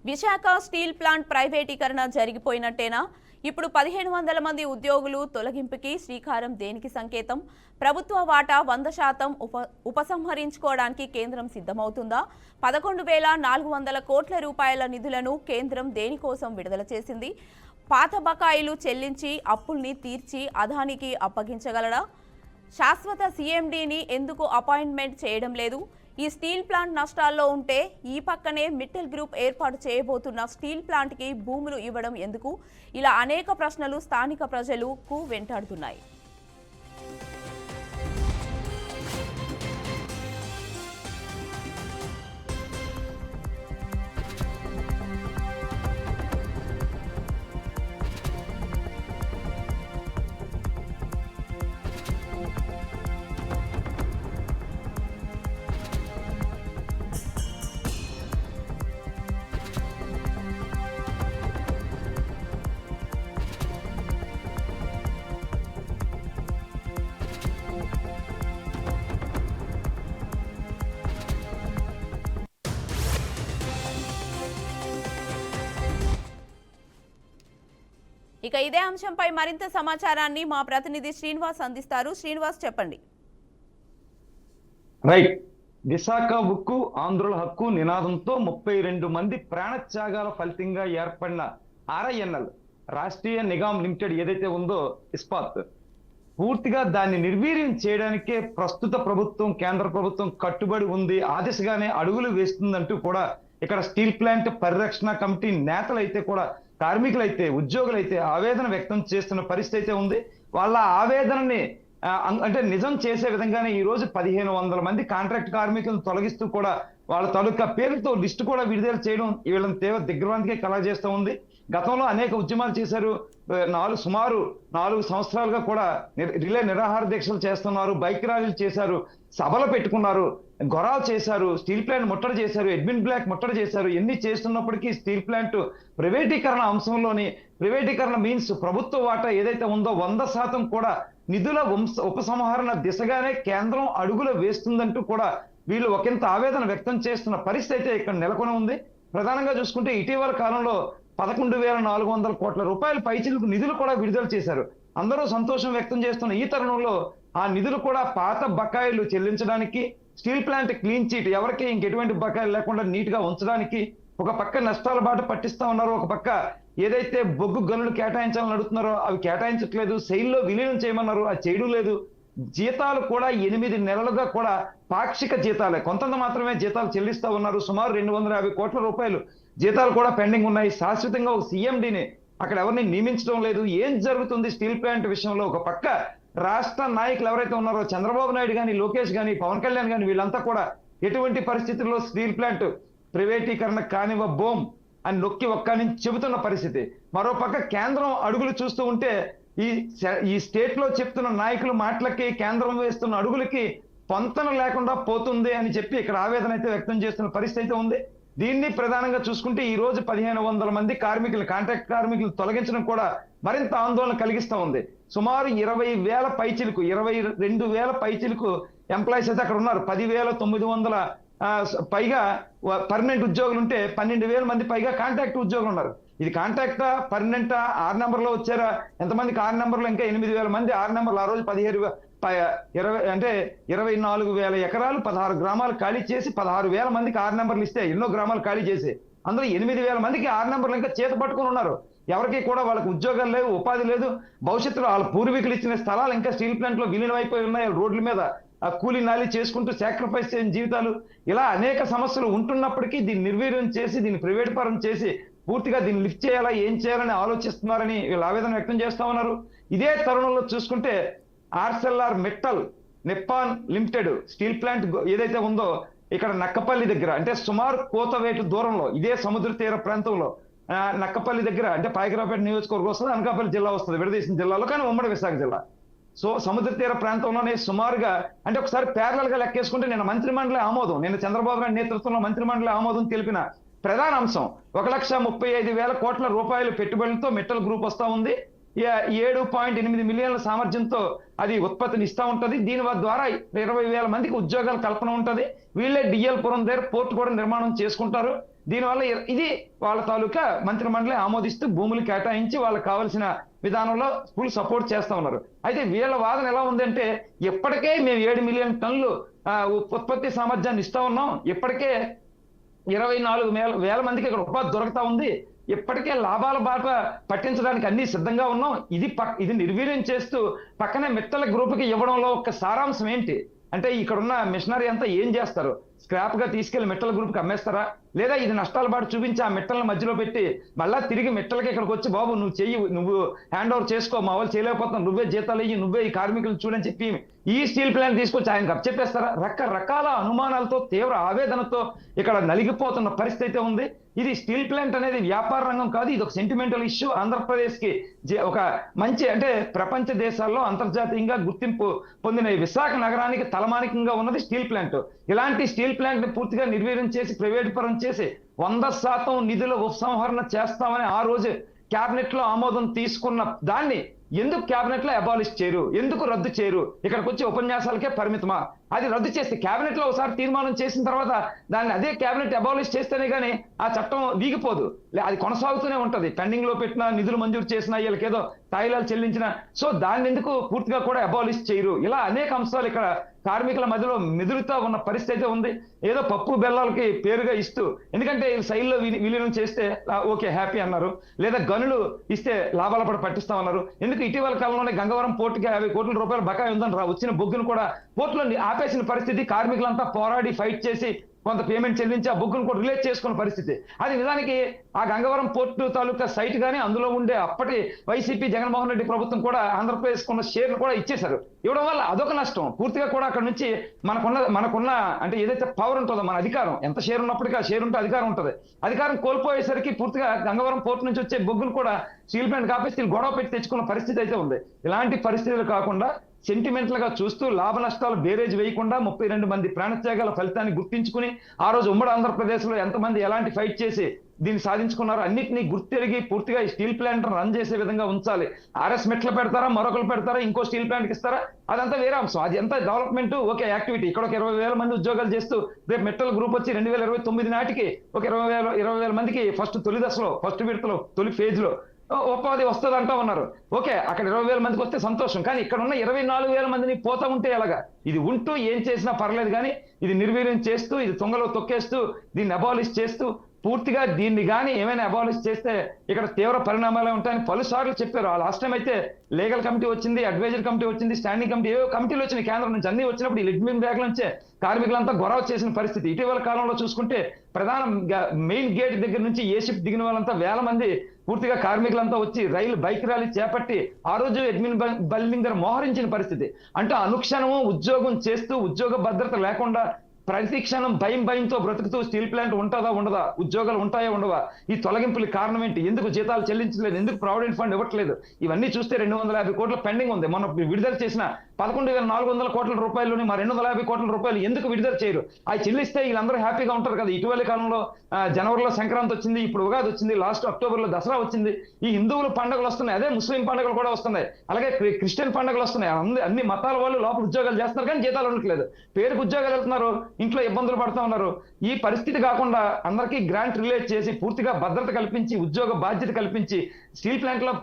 Visakha steel plant ప్రైవేటీకరణ జరిగిపోయినట్టేనా? ఇప్పుడు 1500 మంది ఉద్యోగులు తొలగింపుకి శ్రీకారం దేనికి సంకేతం? ప్రభుత్వ వాటా 100% ఉపసంహరించుకోవడానికి కేంద్రం సిద్ధమవుతుందా? 11,400 కోట్ల రూపాయల నిధులను కేంద్రం దేనికోసం విడుదల చేసింది? పాత బకాయిలు చెల్లించి అప్పుల్ని తీర్చి అదానికి అప్పగించగలడా? శాశ్వత సీఎండీని ఎందుకు అపాయింట్మెంట్ చేయడం లేదు? ఈ స్టీల్ ప్లాంట్ నష్టాల్లో ఉంటే ఈ పక్కనే మిట్టల్ గ్రూప్ ఏర్పాటు చేయబోతున్న స్టీల్ ప్లాంట్కి భూములు ఇవ్వడం ఎందుకు? ఇలా అనేక ప్రశ్నలు స్థానిక ప్రజలకు వెంటాడుతున్నాయి. ఇక ఇదే అంశంపై మరింత సమాచారాన్ని మా ప్రతినిధి శ్రీనివాస్ అందిస్తారు. శ్రీనివాస్, చెప్పండి. రైట్. విశాఖ ఉక్కు ఆంధ్రుల హక్కు నినాదంతో 32 మంది ప్రాణత్యాగాల ఫలితంగా ఏర్పడిన ఆర్ఐఎన్ఎల్ రాష్ట్రీయ నిగమ్ లిమిటెడ్ ఏదైతే ఉందో ఇస్పాత్, పూర్తిగా దాన్ని నిర్వీర్యం చేయడానికే ప్రస్తుత ప్రభుత్వం, కేంద్ర ప్రభుత్వం కట్టుబడి ఉంది. ఆ దిశగానే అడుగులు వేస్తుందంటూ కూడా ఇక్కడ స్టీల్ ప్లాంట్ పరిరక్షణ కమిటీ నేతలైతే కూడా, కార్మికులైతే, ఉద్యోగులైతే ఆవేదన వ్యక్తం చేస్తున్న పరిస్థితి అయితే ఉంది. వాళ్ళ ఆవేదనని అంటే నిజం చేసే విధంగానే ఈ రోజు 1500 మంది కాంట్రాక్ట్ కార్మికులను తొలగిస్తూ కూడా వాళ్ళ తాలూకా పేరుతో లిస్టు కూడా విడుదల చేయడం వీళ్ళని తీవ్ర దిగ్భ్రాంతికి కలగజేస్తూ ఉంది. గతంలో అనేక ఉద్యమాలు చేశారు. సుమారు 4 సంవత్సరాలుగా కూడా రిలే నిరాహార దీక్షలు చేస్తున్నారు, బైక్ ర్యాలీలు చేశారు, సభలు పెట్టుకున్నారు, గొరాలు చేశారు, స్టీల్ ప్లాంట్ ముట్టడి చేశారు, ఎడ్మిన్ బ్లాక్ ముట్టడి చేశారు. ఎన్ని చేస్తున్నప్పటికీ స్టీల్ ప్లాంట్ ప్రైవేటీకరణ అంశంలోని, ప్రైవేటీకరణ మీన్స్ ప్రభుత్వ వాటా ఏదైతే ఉందో 100% కూడా నిధుల ఉపసంహరణ దిశగానే కేంద్రం అడుగులు వేస్తుందంటూ కూడా వీళ్ళు ఒకంత ఆవేదన వ్యక్తం చేస్తున్న పరిస్థితి అయితే ఇక్కడ నెలకొని ఉంది. ప్రధానంగా చూసుకుంటే ఇటీవల కాలంలో 11,400 కోట్ల రూపాయల పైచిలకు నిధులు కూడా విడుదల చేశారు. అందరూ సంతోషం వ్యక్తం చేస్తున్న ఈ తరుణంలో ఆ నిధులు కూడా పాత బకాయిలు చెల్లించడానికి, స్టీల్ ప్లాంట్ క్లీన్ చీట్, ఎవరికి ఇంకెటువంటి బకాయిలు లేకుండా నీట్ గా ఉంచడానికి ఒక పక్క నష్టాల బాట పట్టిస్తా ఉన్నారు. ఒక పక్క ఏదైతే బొగ్గు గనులు కేటాయించాలని అడుగుతున్నారో అవి కేటాయించట్లేదు. శైలిలో విలీనం చేయమన్నారు, అది చేయడం లేదు. జీతాలు కూడా 8 నెలలుగా కూడా పాక్షిక జీతాలే, కొంత మాత్రమే జీతాలు చెల్లిస్తా ఉన్నారు. సుమారు 250 కోట్ల రూపాయలు జీతాలు కూడా పెండింగ్ ఉన్నాయి. శాశ్వతంగా ఒక సీఎండీని అక్కడ ఎవరిని నియమించడం లేదు. ఏం జరుగుతుంది స్టీల్ ప్లాంట్ విషయంలో? ఒక పక్క రాష్ట్ర నాయకులు ఎవరైతే ఉన్నారో చంద్రబాబు నాయుడు కానీ, లోకేష్ కానీ, పవన్ కళ్యాణ్ కానీ, వీళ్ళంతా కూడా ఎటువంటి పరిస్థితుల్లో స్టీల్ ప్లాంట్ ప్రైవేటీకరణ కానివ్వబోం అని నొక్కి ఒక్క నుంచి చెబుతున్న పరిస్థితి. మరోపక్క కేంద్రం అడుగులు చూస్తూ ఉంటే ఈ స్టేట్ లో చెప్తున్న నాయకుల మాటలకి, కేంద్రం వేస్తున్న అడుగులకి పొంతన లేకుండా పోతుంది అని చెప్పి ఇక్కడ ఆవేదన అయితే వ్యక్తం చేస్తున్న పరిస్థితి అయితే ఉంది. దీన్ని ప్రధానంగా చూసుకుంటే ఈ రోజు 1500 మంది కార్మికులు, కాంట్రాక్ట్ కార్మికులు తొలగించడం కూడా మరింత ఆందోళన కలిగిస్తూ ఉంది. సుమారు 20,000 పైచిలకు, 22,000 పైచిలకు ఎంప్లాయీస్ అయితే అక్కడ ఉన్నారు. 10,900 పైగా పర్మనెంట్ ఉద్యోగులు ఉంటే 12,000 మంది పైగా కాంట్రాక్ట్ ఉద్యోగులు ఉన్నారు. ఇది కాంట్రాక్టా, పర్మనెంటా? 6 నెంబర్లో వచ్చారా? ఎంతమందికి 6 నెంబర్లో? ఇంకా 8,000 మంది 6 నెంబర్లు. ఆ రోజు 24,000 ఎకరాలు 16 గ్రామాలు ఖాళీ చేసి 16,000 మందికి 6 నెంబర్లు ఇస్తే ఎన్నో గ్రామాలు ఖాళీ చేసి అందులో 8,000 మందికి 6 నెంబర్లు ఇంకా చేత పట్టుకుని ఉన్నారు. ఎవరికి కూడా వాళ్ళకి ఉద్యోగాలు లేవు, ఉపాధి లేదు. భవిష్యత్తులో వాళ్ళ పూర్వీకులు ఇచ్చిన స్థలాలు ఇంకా స్టీల్ ప్లాంట్ లో విలీనం అయిపోయి ఉన్నాయి. రోడ్ల మీద కూలీ నాలి చేసుకుంటూ సాక్రిఫైస్ చేయని జీవితాలు, ఇలా అనేక సమస్యలు ఉంటున్నప్పటికీ దీన్ని నిర్వీర్యం చేసి, దీన్ని ప్రైవేట్ పరం చేసి పూర్తిగా దీన్ని లిఫ్ట్ చేయాలా, ఏం చేయాలని ఆలోచిస్తున్నారని వీళ్ళు ఆవేదన వ్యక్తం చేస్తా ఉన్నారు. ఇదే తరుణంలో చూసుకుంటే ఆర్సెల్ఆర్ Mittal Nippon limited steel plant ఏదైతే ఉందో ఇక్కడ నక్కపల్లి దగ్గర, అంటే సుమారు కోతవేటు దూరంలో, ఇదే సముద్ర తీర ప్రాంతంలో నక్కపల్లి దగ్గర, అంటే పాయకరావుపేట నియోజకవర్గం వస్తుంది, అనకాపల్లి జిల్లా వస్తుంది, విడదీసిన జిల్లాలో, కానీ ఉమ్మడి విశాఖ జిల్లా. సో సముద్ర తీర ప్రాంతంలోనే సుమారుగా, అంటే ఒకసారి ప్యారలల్ గా లెక్కేసుకుంటే నిన్న మంత్రిమండలి ఆమోదం, నిన్న చంద్రబాబు నాయుడు నేతృత్వంలో మంత్రిమండలి ఆమోదం తెలిపిన ప్రధాన అంశం 1,35,000 కోట్ల రూపాయల పెట్టుబడులతో మిట్టల్ గ్రూప్ వస్తా ఉంది. 7.8 మిలియన్ల సామర్థ్యంతో అది ఉత్పత్తిని ఇస్తా ఉంటది. దీని ద్వారా 20,000 మందికి ఉద్యోగాల కల్పన ఉంటది. వీళ్ళే డిఎల్ పురం దగ్గర పోర్ట్ కూడా నిర్మాణం చేసుకుంటారు. దీనివల్ల ఇది వాళ్ళ తాలూకా మంత్రి మండలి ఆమోదిస్తూ భూములు కేటాయించి వాళ్ళకి కావాల్సిన విధానంలో ఫుల్ సపోర్ట్ చేస్తా ఉన్నారు. అయితే వీళ్ళ వాదన ఎలా ఉందంటే, ఇప్పటికే మేము 7 మిలియన్ టన్నులు ఉత్పత్తి సామర్థ్యాన్ని ఇస్తా ఉన్నాం, ఇప్పటికే 24,000 మందికి ఇక్కడ ఉపాధి దొరుకుతా ఉంది, ఇప్పటికే లాభాల బాట పట్టించడానికి అన్ని సిద్ధంగా ఉన్నాం. ఇది నిర్వీర్యం చేస్తూ పక్కనే మిట్టల గ్రూప్కి ఇవ్వడంలో ఒక సారాంశం ఏంటి అంటే, ఇక్కడున్న మిషనరీ అంతా ఏం చేస్తారు? స్క్రాప్ గా తీసుకెళ్లి మిట్టల గ్రూప్కి అమ్మేస్తారా? లేదా ఇది నష్టాల బాట చూపించి ఆ మిట్టలను మధ్యలో పెట్టి మళ్ళా తిరిగి మిట్టలకి ఇక్కడికి వచ్చి, బాబు నువ్వు హ్యాండ్ ఓవర్ చేసుకో, మా వాళ్ళు చేయలేకపోతున్నాం, నువ్వే జీతాలు ఇయ్యి, నువ్వే ఈ కార్మికులు చూడని చెప్పి ఈ స్టీల్ ప్లాంట్ తీసుకొచ్చి ఆయనకు అప్పచెప్పేస్తారా? రకరకాల అనుమానాలతో తీవ్ర ఆవేదనతో ఇక్కడ నలిగిపోతున్న పరిస్థితి అయితే ఉంది. ఇది స్టీల్ ప్లాంట్ అనేది వ్యాపార రంగం కాదు, ఇది ఒక సెంటిమెంటల్ ఇష్యూ. ఆంధ్రప్రదేశ్ కి ఒక మంచి అంటే ప్రపంచ దేశాల్లో అంతర్జాతీయంగా గుర్తింపు పొందిన విశాఖ నగరానికి తలమానికంగా ఉన్నది స్టీల్ ప్లాంట్. ఇలాంటి స్టీల్ ప్లాంట్ ని పూర్తిగా నిర్వీర్యం చేసి ప్రైవేట్ పరం చేసి 100% నిధుల ఉపసంహరణ చేస్తామని ఆ రోజు క్యాబినెట్ లో ఆమోదం తీసుకున్న దాన్ని ఎందుకు క్యాబినెట్ లో అబాలిష్ చేయరు? ఎందుకు రద్దు చేయరు? ఇక్కడికి వచ్చి ఉపన్యాసాలకే పరిమితమా? అది రద్దు చేస్తే క్యాబినెట్ లో ఒకసారి తీర్మానం చేసిన తర్వాత దాన్ని అదే క్యాబినెట్ అబాలిష్ చేస్తేనే కానీ ఆ చట్టం వీగిపోదు, అది కొనసాగుతూనే ఉంటది. పెండింగ్ లో పెట్టిన నిధులు మంజూరు చేసిన వీళ్ళకి ఏదో తాయిలాలు చెల్లించిన, సో దాన్ని ఎందుకు పూర్తిగా కూడా అబాలిష్ చేయరు? ఇలా అనేక అంశాలు ఇక్కడ కార్మికుల మధ్యలో మెదులుతా ఉన్న పరిస్థితి అయితే ఉంది. ఏదో పప్పు బెల్లాలకి పేరుగా ఇస్తూ, ఎందుకంటే శైలిలో విలీనం చేస్తే ఓకే హ్యాపీ అన్నారు, లేదా గనులు ఇస్తే లాభాల పడి పట్టిస్తామన్నారు. ఎందుకు ఇటీవల కాలంలోనే గంగవరం పోర్టుకి 50 కోట్ల రూపాయల బకాయి ఉందని వచ్చిన బొగ్గును కూడా పోర్టులో ఆపేసిన పరిస్థితి, కార్మికులంతా పోరాడి ఫైట్ చేసి కొంత పేమెంట్ చెల్లించి ఆ బొగ్గును కూడా రిలీజ్ చేసుకున్న పరిస్థితి. అది నిజానికి ఆ గంగవరం పోర్టు తాలూకా సైట్ కానీ అందులో ఉండే అప్పటి వైసీపీ జగన్మోహన్ రెడ్డి ప్రభుత్వం కూడా ఆంధ్రప్రదేశ్ ఉన్న షేర్లు కూడా ఇచ్చేశారు. ఇవ్వడం వల్ల అదొక నష్టం. పూర్తిగా కూడా అక్కడ నుంచి మనకున్న అంటే ఏదైతే పవర్ ఉంటుందో, మన అధికారం, ఎంత షేర్ ఉన్నప్పటికీ ఆ షేర్ ఉంటే అధికారం ఉంటుంది, అధికారం కోల్పోయేసరికి పూర్తిగా గంగవరం పోర్టు నుంచి వచ్చే బొగ్గులు కూడా స్టీల్ ప్లాంట్ కాపేసి గొడవ పెట్టి తెచ్చుకున్న పరిస్థితి అయితే ఉంది. ఇలాంటి పరిస్థితులు కాకుండా సెంటిమెంటల్ గా చూస్తూ లాభ నష్టాలు బేరేజ్ వేయకుండా 32 మంది ప్రాణత్యాగాల ఫలితాన్ని గుర్తించుకుని ఆ రోజు ఉమ్మడి ఆంధ్రప్రదేశ్ లో ఎంతమంది ఎలాంటి ఫైట్ చేసి దీన్ని సాధించుకున్నారో అన్నింటినీ గుర్తెరిగి పూర్తిగా ఈ స్టీల్ ప్లాంట్ రన్ చేసే విధంగా ఉంచాలి. ఆర్ఎస్ మెట్లు పెడతారా, మరొకరు పెడతారా, ఇంకో స్టీల్ ప్లాంట్కి ఇస్తారా, అదంతా వేరే అంశం. అది ఎంత డెవలప్మెంట్ ఓకే యాక్టివిటీ. ఇక్కడ ఒక 20,000 మంది ఉద్యోగాలు చేస్తూ రేపు మెట్టల గ్రూప్ వచ్చి 2029 నాటికి ఒక 20,000 మందికి తొలి దశలో ఫస్ట్ విడతలో తొలి ఫేజ్ లో ఉపాధి వస్తుంది అంటా ఉన్నారు. ఓకే, అక్కడ 20,000 మందికి వస్తే సంతోషం, కానీ ఇక్కడ ఉన్న 24,000 మందిని పోతా ఉంటే ఎలాగా? ఇది ఉంటూ ఏం చేసినా పర్లేదు, కానీ ఇది నిర్వీర్యం చేస్తూ, ఇది తుంగలో తొక్కేస్తూ, దీన్ని అబాలిష్ చేస్తూ పూర్తిగా దీన్ని కానీ ఏమైనా అబాలిష్ చేస్తే ఇక్కడ తీవ్ర పరిణామాలే ఉంటాయని పలుసార్లు చెప్పారు. ఆ లాస్ట్ టైం అయితే లీగల్ కమిటీ వచ్చింది, అడ్వైజరీ కమిటీ వచ్చింది, స్టాండింగ్ కమిటీ, ఏవో కమిటీలు వచ్చినాయి కేంద్రం నుంచి. అన్ని వచ్చినప్పుడు ఈ లిడ్మిన్ బ్యాగ్ నుంచే కార్మికులంతా గొడవ చేసిన పరిస్థితి. ఇటీవల కాలంలో చూసుకుంటే ప్రధాన మెయిన్ గేట్ దగ్గర నుంచి ఏ షిప్ దిగిన వాళ్ళంతా 1000 మంది పూర్తిగా కార్మికులంతా వచ్చి బైక్ ర్యాలీ చేపట్టి ఆ రోజు ఎడ్మిన్ బల్లింగ్ దగ్గర మోహరించిన పరిస్థితి. అంటే అనుక్షణము ఉద్యోగం చేస్తూ ఉద్యోగ భద్రత లేకుండా ప్రతి క్షణం భయంతో బ్రతుకుతూ స్టీల్ ప్లాంట్ ఉంటుందా ఉండదా, ఉద్యోగాలు ఉంటాయా ఉండవా, ఈ తొలగింపులకు కారణం ఏంటి, ఎందుకు జీతాలు చెల్లించలేదు, ఎందుకు ప్రావిడెంట్ ఫండ్ ఇవ్వట్లేదు, ఇవన్నీ చూస్తే 250 కోట్ల పెండింగ్ ఉంది. మొన్న విడుదల చేసిన 11,400 కోట్ల రూపాయలని మా 250 కోట్ల రూపాయలు ఎందుకు విడుదల చేయరు? అవి చెల్లిస్తే వీళ్ళందరూ హ్యాపీగా ఉంటారు కదా. ఇటీవలి కాలంలో జనవరిలో సంక్రాంతి వచ్చింది, ఇప్పుడు ఉగాది వచ్చింది, లాస్ట్ అక్టోబర్లో దసరా వచ్చింది. ఈ హిందువుల పండుగలు వస్తున్నాయి, అదే ముస్లిం పండుగలు కూడా వస్తున్నాయి, అలాగే క్రిస్టియన్ పండుగలు వస్తున్నాయి. అన్ని మతాల వాళ్ళు లోపల ఉద్యోగాలు చేస్తున్నారు, కానీ జీతాలు ఉండట్లేదు. పేరుకు ఉద్యోగాలు వెళ్తున్నారు, ఇంట్లో ఇబ్బందులు పడుతూ ఉన్నారు. ఈ పరిస్థితి కాకుండా అందరికీ గ్రాంట్ రిలీజ్ చేసి పూర్తిగా భద్రత కల్పించి ఉద్యోగ బాధ్యత కల్పించి స్టీల్ ప్లాంట్ లో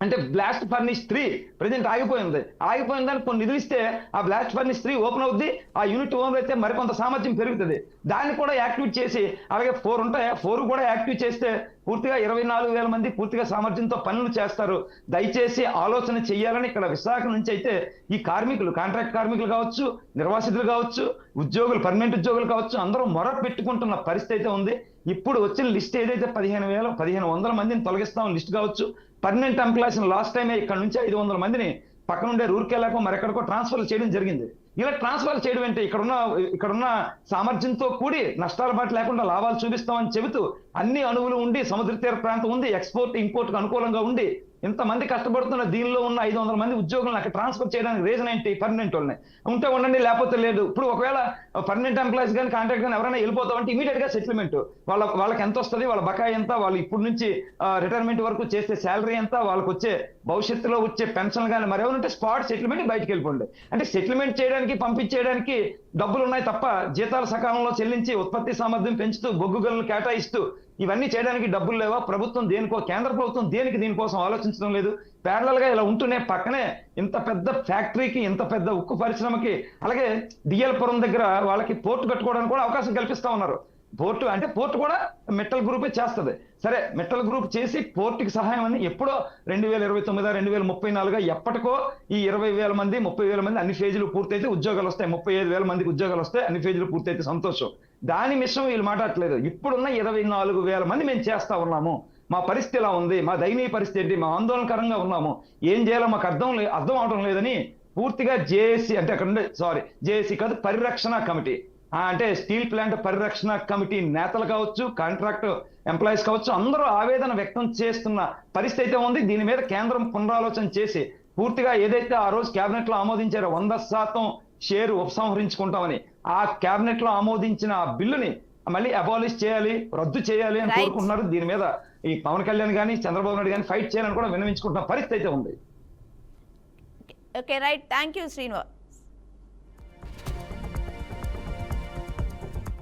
అంటే బ్లాస్ట్ ఫర్నిష్ 3 ప్రెజెంట్ ఆగిపోయిందని కొన్ని నిధులు ఇస్తే ఆ బ్లాస్ట్ ఫర్నిష్ 3 ఓపెన్ అవుద్ది. ఆ యూనిట్ ఓపెన్ అయితే మరికొంత సామర్థ్యం పెరుగుతుంది. దాన్ని కూడా యాక్టివేట్ చేసి, అలాగే 4 ఉంటాయి, 4 కూడా యాక్టివేట్ చేస్తే పూర్తిగా 24,000 మంది పూర్తిగా సామర్థ్యంతో పనులు చేస్తారు. దయచేసి ఆలోచన చేయాలని ఇక్కడ విశాఖ నుంచి అయితే ఈ కార్మికులు, కాంట్రాక్ట్ కార్మికులు కావచ్చు, నిర్వాసితులు కావచ్చు, ఉద్యోగులు, పర్మనెంట్ ఉద్యోగులు కావచ్చు, అందరూ మొర పెట్టుకుంటున్న పరిస్థితి అయితే ఉంది. ఇప్పుడు వచ్చిన లిస్ట్ ఏదైతే 15,100 మందిని తొలగిస్తామని లిస్ట్ కావచ్చు, పర్మనెంట్ ఎంప్లాయీస్ లాస్ట్ టైమే ఇక్కడ నుంచి 500 మందిని పక్కనుండే రూర్కెళ్ళాకో మరెక్కడికో ట్రాన్స్ఫర్లు చేయడం జరిగింది. ఇలా ట్రాన్స్ఫర్ చేయడం అంటే ఇక్కడున్న సామర్థ్యంతో కూడి నష్టాల బాట లేకుండా లాభాలు చూపిస్తామని చెబుతూ అన్ని అణువులు ఉండి, సముద్ర తీర ప్రాంతం ఉంది, ఎక్స్పోర్ట్ ఇంపోర్ట్ అనుకూలంగా ఉండి ఇంతమంది కష్టపడుతున్న దీనిలో ఉన్న 500 మంది ఉద్యోగులను అక్కడ ట్రాన్స్ఫర్ చేయడానికి రీజన్ ఏంటి? పర్మనెంట్ వాళ్ళని ఉంటే ఉండండి, లేకపోతే లేదు. ఇప్పుడు ఒకవేళ పర్మనెంట్ ఎంప్లాయీస్ కానీ కాంట్రాక్ట్ కానీ ఎవరైనా వెళ్ళిపోతామంటే ఇమీడియట్ గా సెటిల్మెంట్, వాళ్ళకి ఎంత వస్తుంది, వాళ్ళ బకాయి ఎంత, వాళ్ళు ఇప్పుడు నుంచి రిటైర్మెంట్ వరకు చేసే శాలరీ ఎంత, వాళ్ళకి వచ్చే భవిష్యత్తులో వచ్చే పెన్షన్ కానీ మరెవరుంటే స్పాట్ సెటిల్మెంట్ బయటకు వెళ్ళిపోండి. అంటే సెటిల్మెంట్ చేయడానికి పంపించేయడానికి డబ్బులు ఉన్నాయి తప్ప జీతాలు సకాలంలో చెల్లించి ఉత్పత్తి సామర్థ్యం పెంచుతూ బొగ్గు గనులను కేటాయిస్తూ ఇవన్నీ చేయడానికి డబ్బులు లేవా? ప్రభుత్వం దేనికో, కేంద్ర ప్రభుత్వం దేనికి దీనికోసం ఆలోచించడం లేదు. ప్యారలల్ గా ఇలా ఉంటూనే పక్కనే ఇంత పెద్ద ఫ్యాక్టరీకి, ఇంత పెద్ద ఉక్కు పరిశ్రమకి, అలాగే డిఎల్పురం దగ్గర వాళ్ళకి పోర్టు కట్టుకోవడానికి కూడా అవకాశం కల్పిస్తా ఉన్నారు. పోర్టు అంటే పోర్టు కూడా మెటల్ గ్రూపే చేస్తుంది. సరే, మెటల్ గ్రూప్ చేసి పోర్టుకి సహాయం అని ఎప్పుడో 2029 2034 ఎప్పటికో ఈ 20,000 మంది 30,000 మంది అన్ని ఫేజీలు పూర్తయితే ఉద్యోగాలు వస్తాయి, 35,000 మందికి ఉద్యోగాలు వస్తాయి, అన్ని ఫేజీలు పూర్తయితే సంతోషం. దాని విషయం వీళ్ళు మాట్లాడట్లేదు. ఇప్పుడున్న 24,000 మంది మేము చేస్తా ఉన్నాము, మా పరిస్థితి ఇలా ఉంది, మా దయనీయ పరిస్థితి ఏంటి, మా ఆందోళనకరంగా ఉన్నాము, ఏం చేయాలో మాకు అర్థం అవడం లేదని పూర్తిగా జేఏసీ అంటే అక్కడ జేఏసీ కాదు, పరిరక్షణ కమిటీ అంటే స్టీల్ ప్లాంట్ పరిరక్షణ కమిటీ నేతలు కావచ్చు, కాంట్రాక్ట్ ఎంప్లాయీస్ కావచ్చు, అందరూ ఆవేదన వ్యక్తం చేస్తున్న పరిస్థితి అయితే ఉంది. దీని మీద కేంద్రం పునరాలోచన చేసి పూర్తిగా ఏదైతే ఆ రోజు కేబినెట్ లో ఆమోదించారో 100% షేరు ఉపసంహరించుకుంటామని, ఆ కేబినెట్ లో ఆమోదించిన ఆ బిల్లుని మళ్ళీ అబాలిష్ చేయాలి, రద్దు చేయాలి అని కోరుకుంటున్నారు. దీని మీద ఈ పవన్ కళ్యాణ్ కానీ చంద్రబాబు నాయుడు కానీ ఫైట్ చేయాలని కూడా విన్నవించుకుంటున్న పరిస్థితి అయితే ఉంది. Okay, right. Thank you Srinivas.